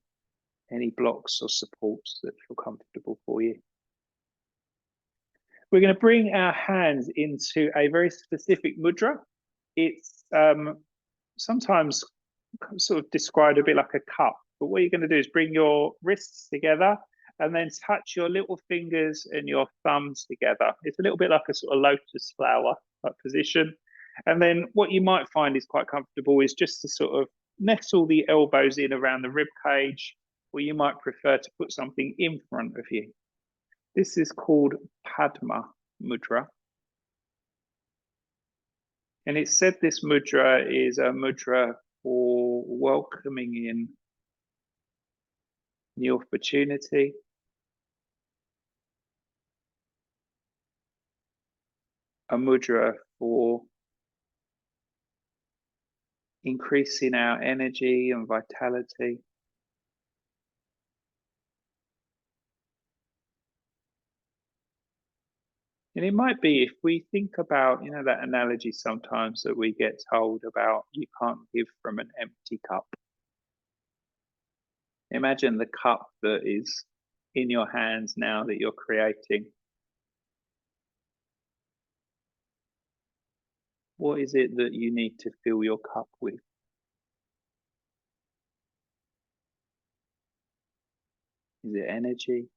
any blocks or supports that feel comfortable for you. We're going to bring our hands into a very specific mudra. It's sometimes sort of described a bit like a cup, but what you're going to do is bring your wrists together and then touch your little fingers and your thumbs together. It's a little bit like a sort of lotus flower type position. And then what you might find is quite comfortable is just to sort of nestle the elbows in around the rib cage, or you might prefer to put something in front of you. This is called Padma Mudra. And it's said this mudra is a mudra for welcoming in new opportunity, a mudra for increasing our energy and vitality, and it might be, if we think about, that analogy sometimes that we get told about, you can't give from an empty cup. Imagine the cup that is in your hands now that you're creating. What is it that you need to fill your cup with? Is it energy?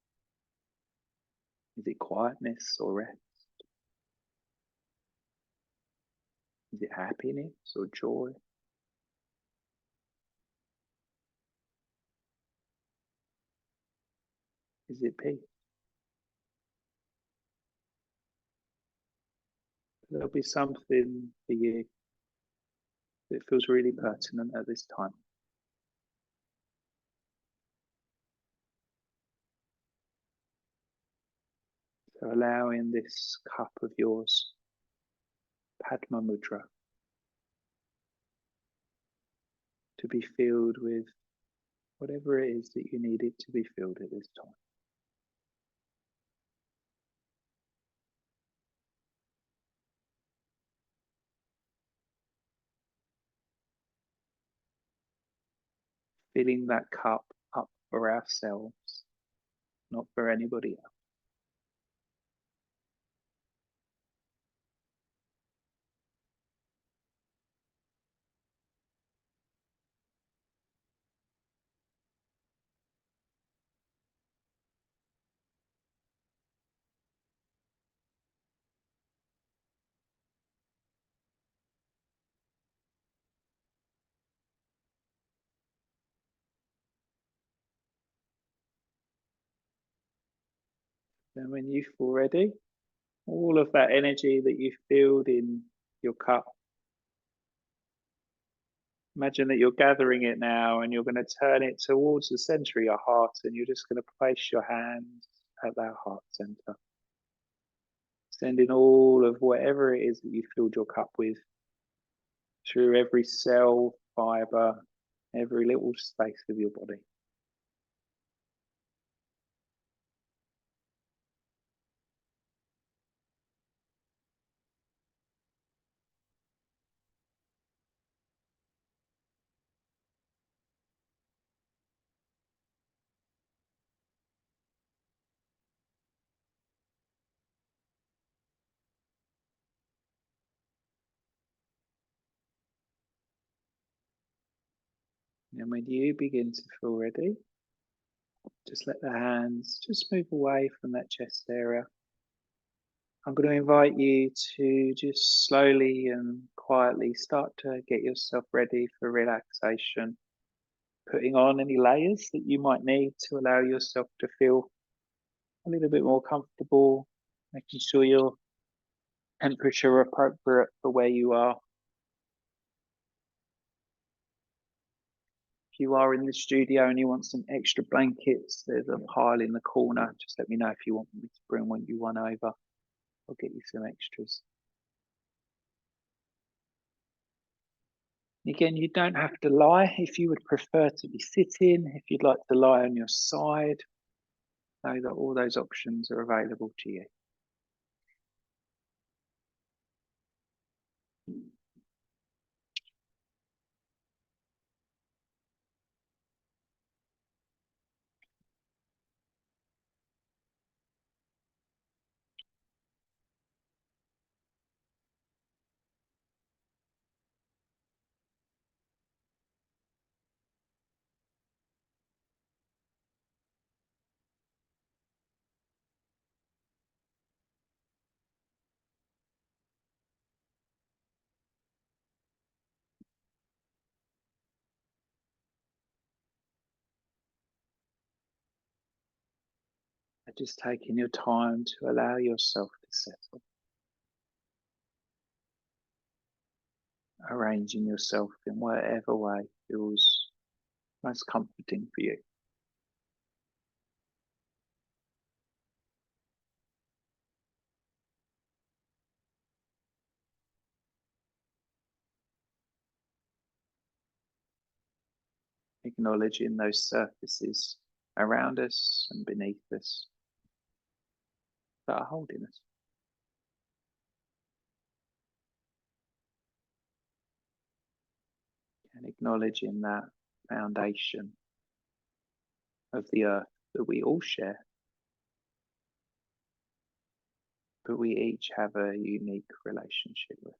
Is it quietness or rest? Is it happiness or joy? Is it peace? There'll be something for you that feels really pertinent at this time. So allowing this cup of yours, Padma Mudra, to be filled with whatever it is that you need it to be filled at this time. Filling that cup up for ourselves, not for anybody else. Then when you feel ready, all of that energy that you filled in your cup, imagine that you're gathering it now, and you're going to turn it towards the center of your heart, and you're just going to place your hands at that heart center, sending all of whatever it is that you filled your cup with through every cell, fiber, every little space of your body. And when you begin to feel ready, just let the hands just move away from that chest area. I'm going to invite you to just slowly and quietly start to get yourself ready for relaxation, putting on any layers that you might need to allow yourself to feel a little bit more comfortable, making sure your temperature appropriate for where you are. If you are in the studio and you want some extra blankets, there's a pile in the corner. Just let me know if you want me to bring one over. I'll get you some extras. Again, you don't have to lie. If you would prefer to be sitting, if you'd like to lie on your side, know that all those options are available to you. Just taking your time to allow yourself to settle, arranging yourself in whatever way feels most comforting for you. Acknowledging those surfaces around us and beneath us that are holding us. And acknowledging that foundation of the earth that we all share, but we each have a unique relationship with.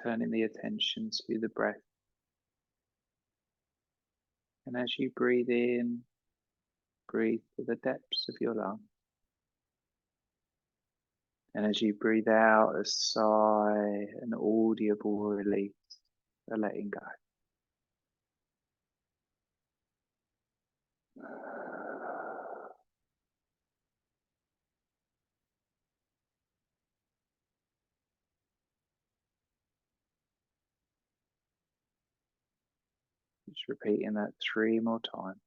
Turning the attention to the breath. And as you breathe in, breathe to the depths of your lungs. And as you breathe out, a sigh, an audible release, a letting go. Just repeating that 3 more times.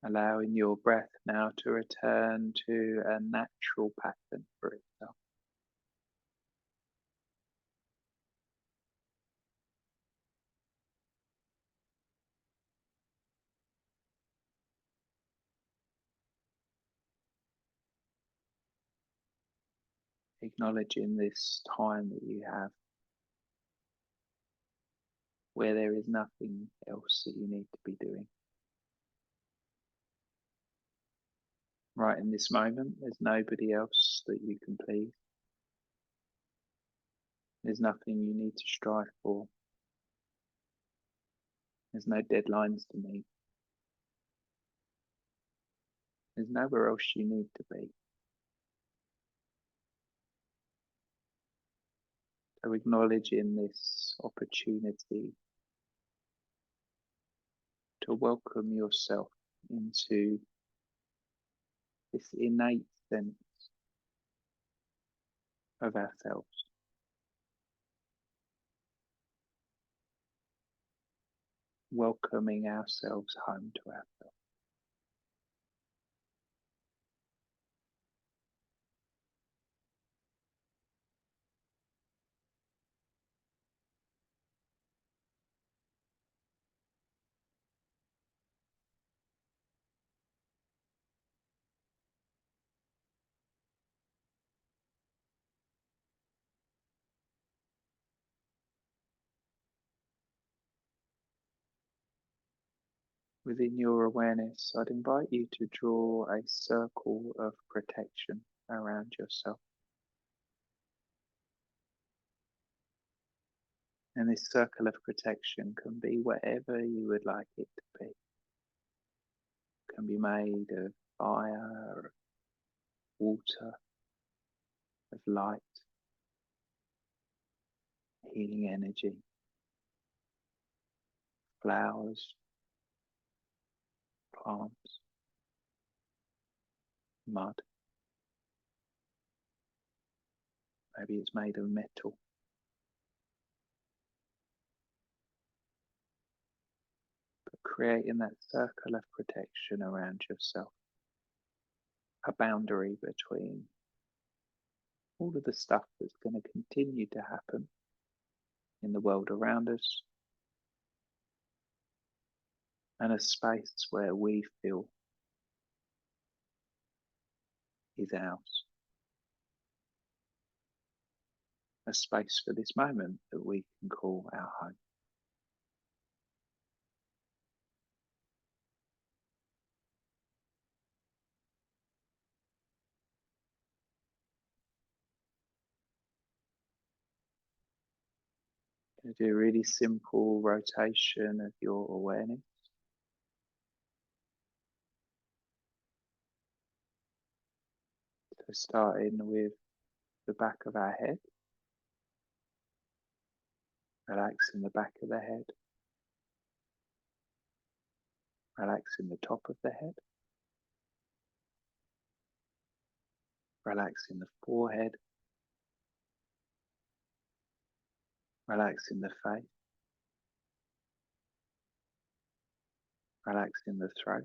Allowing your breath now to return to a natural pattern for itself. Acknowledging this time that you have where there is nothing else that you need to be doing. Right in this moment, there's nobody else that you can please. There's nothing you need to strive for. There's no deadlines to meet. There's nowhere else you need to be. So acknowledging this opportunity to welcome yourself into this innate sense of ourselves. Welcoming ourselves home to ourselves. Within your awareness, I'd invite you to draw a circle of protection around yourself. And this circle of protection can be whatever you would like it to be. It can be made of fire, of water, of light, healing energy, flowers, plants, mud. Maybe it's made of metal. But creating that circle of protection around yourself, a boundary between all of the stuff that's going to continue to happen in the world around us, and a space where we feel is ours. A space for this moment that we can call our home. Going to do a really simple rotation of your awareness. So starting with the back of our head, relaxing the back of the head, relaxing the top of the head, relaxing the forehead, relaxing the face, relaxing the throat,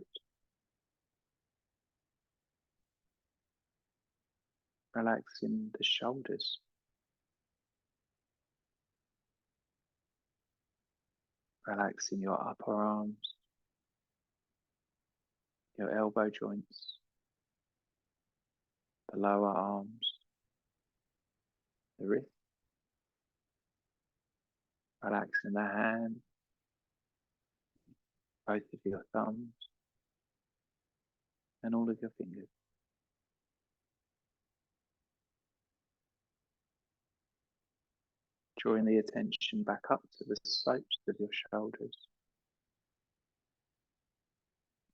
relaxing the shoulders, relaxing your upper arms, your elbow joints, the lower arms, the wrist, relaxing the hand, both of your thumbs, and all of your fingers. Drawing the attention back up to the slopes of your shoulders.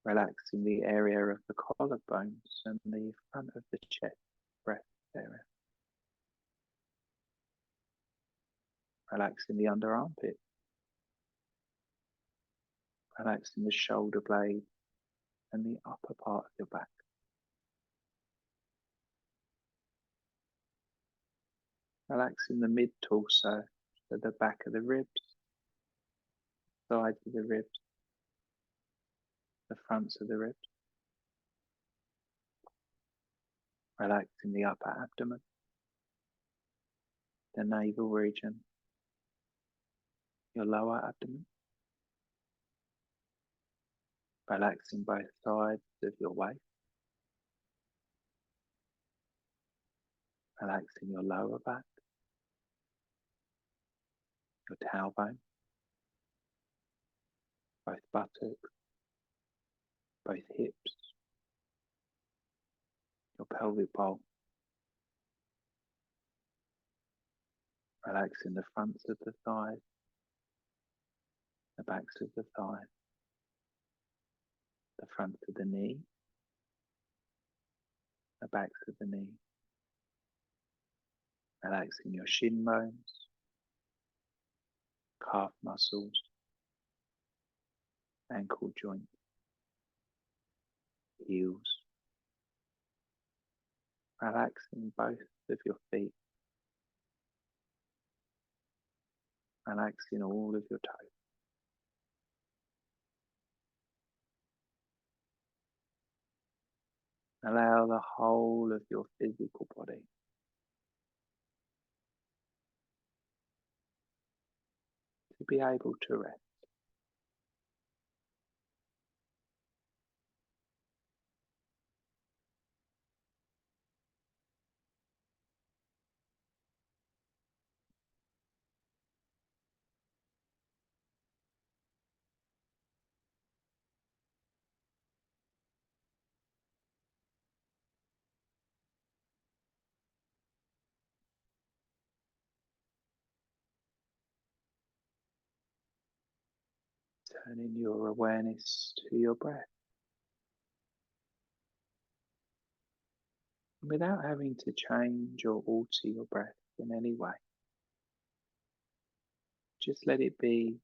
Relaxing the area of the collarbones and the front of the chest, breast area. Relaxing the under armpit. Relaxing the shoulder blade and the upper part of your back. Relaxing the mid-torso, so the back of the ribs, sides of the ribs, the fronts of the ribs. Relaxing the upper abdomen, the navel region, your lower abdomen. Relaxing both sides of your waist. Relaxing your lower back, your tailbone, both buttocks, both hips, your pelvic bowl. Relaxing the fronts of the thighs, the backs of the thighs, the front of the knee, the backs of the knee. Relaxing your shin bones, calf muscles, ankle joints, heels. Relaxing both of your feet. Relaxing all of your toes. Allow the whole of your physical body to be able to rest. Turning your awareness to your breath without having to change or alter your breath in any way. Just let it be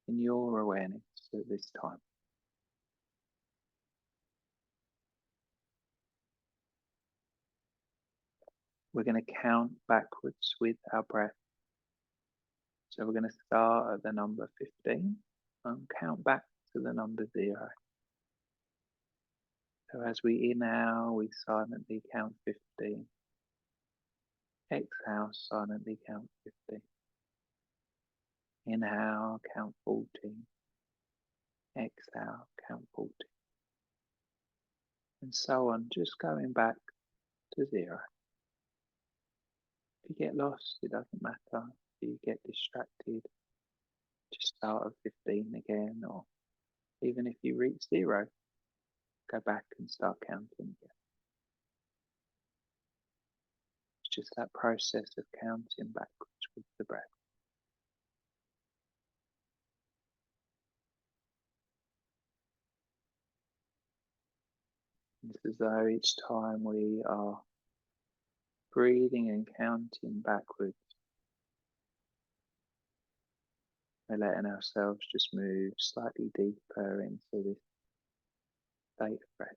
in your awareness at this time. We're going to count backwards with our breath. So we're going to start at the number 15 and count back to the number 0. So as we inhale, we silently count 15. Exhale, silently count 15. Inhale, count 14. Exhale, count 14. And so on, just going back to 0. If you get lost, it doesn't matter. If you get distracted, just start at 15 again, or even if you reach 0, go back and start counting again. It's just that process of counting backwards with the breath. It's as though each time we are breathing and counting backwards, we're letting ourselves just move slightly deeper into this state of breath.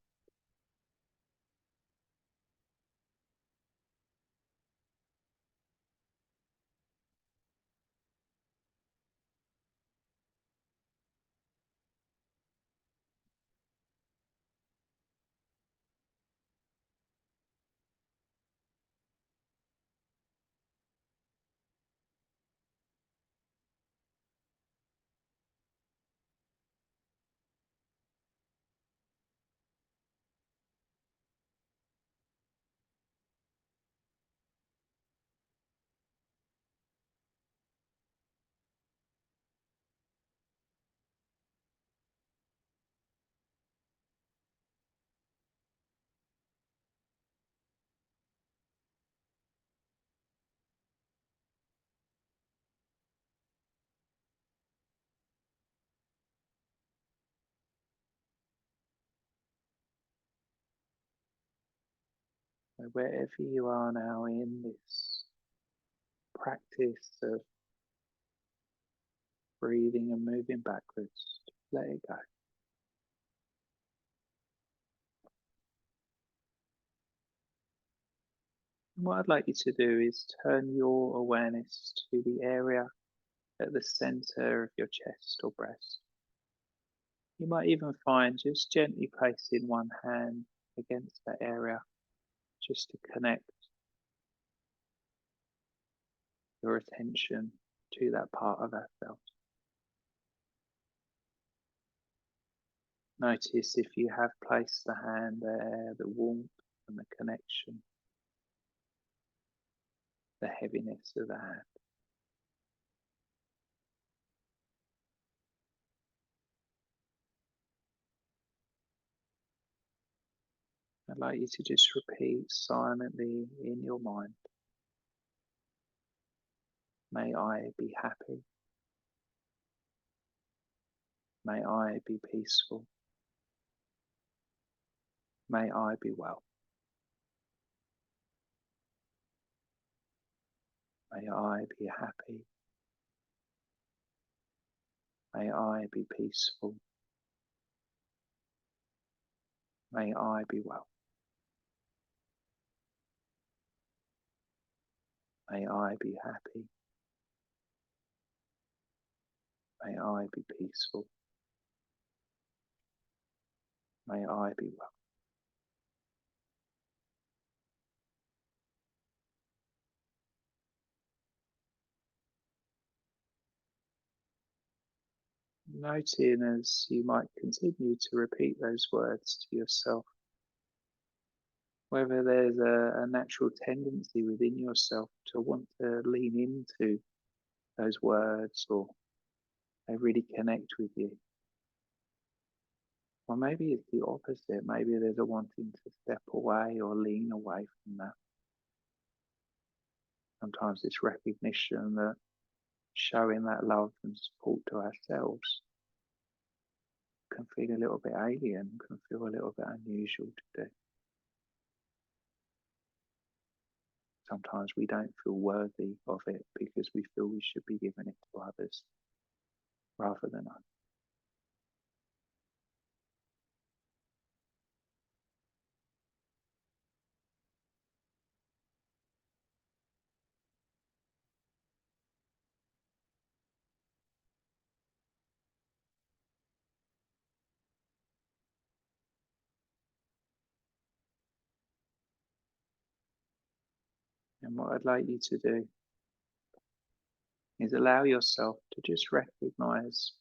So wherever you are now in this practice of breathing and moving backwards, just let it go. And what I'd like you to do is turn your awareness to the area at the center of your chest or breast. You might even find just gently placing one hand against that area just to connect your attention to that part of ourselves. Notice if you have placed the hand there, the warmth and the connection, the heaviness of the hand. I'd like you to just repeat silently in your mind, may I be happy, may I be peaceful, may I be well, may I be happy, may I be peaceful, may I be well, may I be happy, may I be peaceful, may I be well. Noting as you might continue to repeat those words to yourself, whether there's a natural tendency within yourself to want to lean into those words or they really connect with you. Or maybe it's the opposite. Maybe there's a wanting to step away or lean away from that. Sometimes it's recognition that showing that love and support to ourselves can feel a little bit alien, can feel a little bit unusual to do. Sometimes we don't feel worthy of it because we feel we should be giving it to others rather than us. And what I'd like you to do is allow yourself to just recognize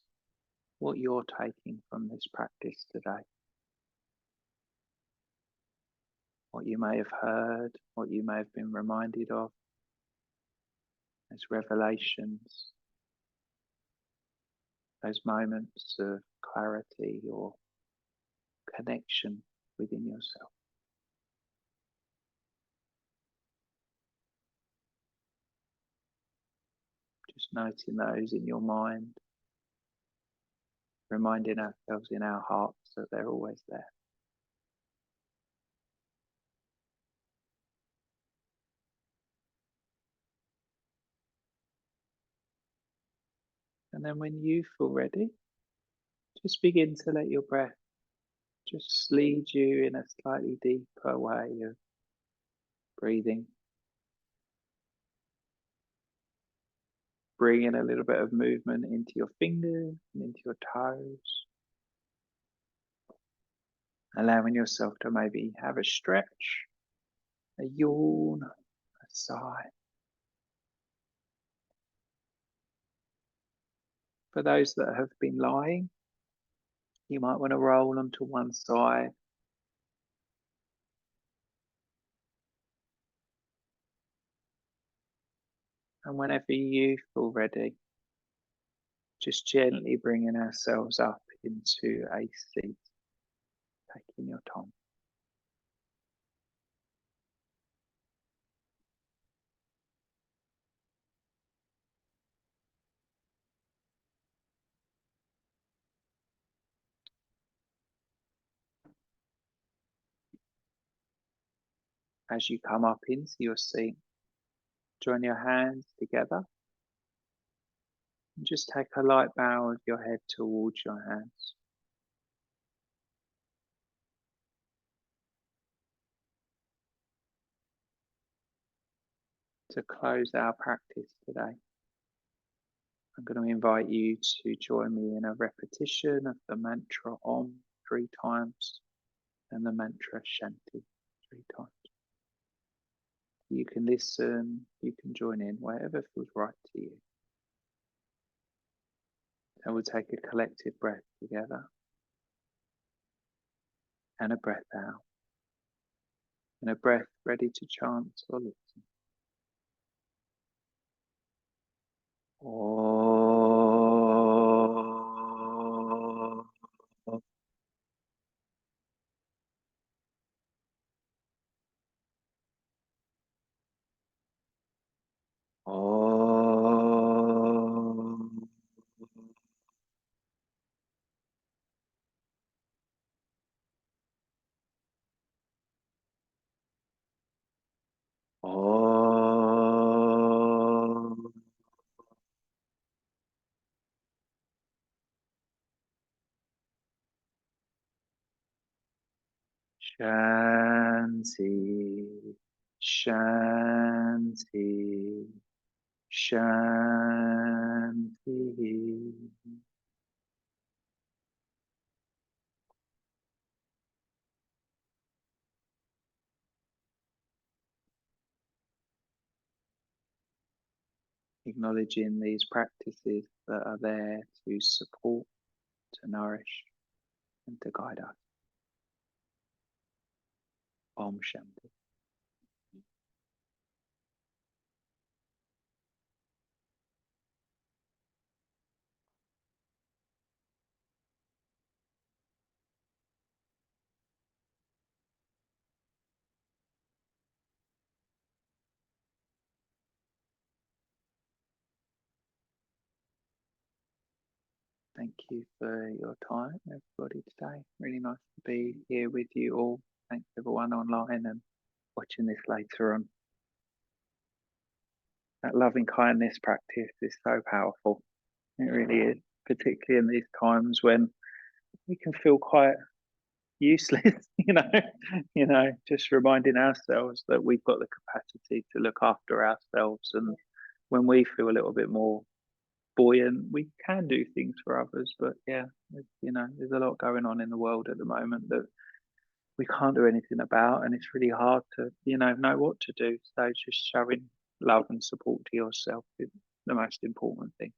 what you're taking from this practice today. What you may have heard, what you may have been reminded of as revelations, those moments of clarity or connection within yourself. Just noting those in your mind, reminding ourselves in our hearts that they're always there. And then when you feel ready, just begin to let your breath just lead you in a slightly deeper way of breathing. Bring in a little bit of movement into your fingers and into your toes. Allowing yourself to maybe have a stretch, a yawn, a sigh. For those that have been lying, you might want to roll onto one side. And whenever you feel ready, just gently bringing ourselves up into a seat, taking your time. As you come up into your seat, join your hands together and just take a light bow of your head towards your hands. To close our practice today, I'm going to invite you to join me in a repetition of the mantra Om 3 times and the mantra Shanti 3 times. You can listen, you can join in, whatever feels right to you. And we'll take a collective breath together and a breath out and a breath ready to chant or listen. Shanti, Shanti, Shanti. Acknowledging these practices that are there to support, to nourish, and to guide us. Om Shanti. thank you for your time, everybody, today. Really nice to be here with you all. Thanks everyone online and watching this later on. That loving kindness practice is so powerful. It really is, particularly in these times when we can feel quite useless, just reminding ourselves that we've got the capacity to look after ourselves. And when we feel a little bit more buoyant, we can do things for others. But yeah, there's a lot going on in the world at the moment that we can't do anything about, and it's really hard to know what to do. So just showing love and support to yourself is the most important thing.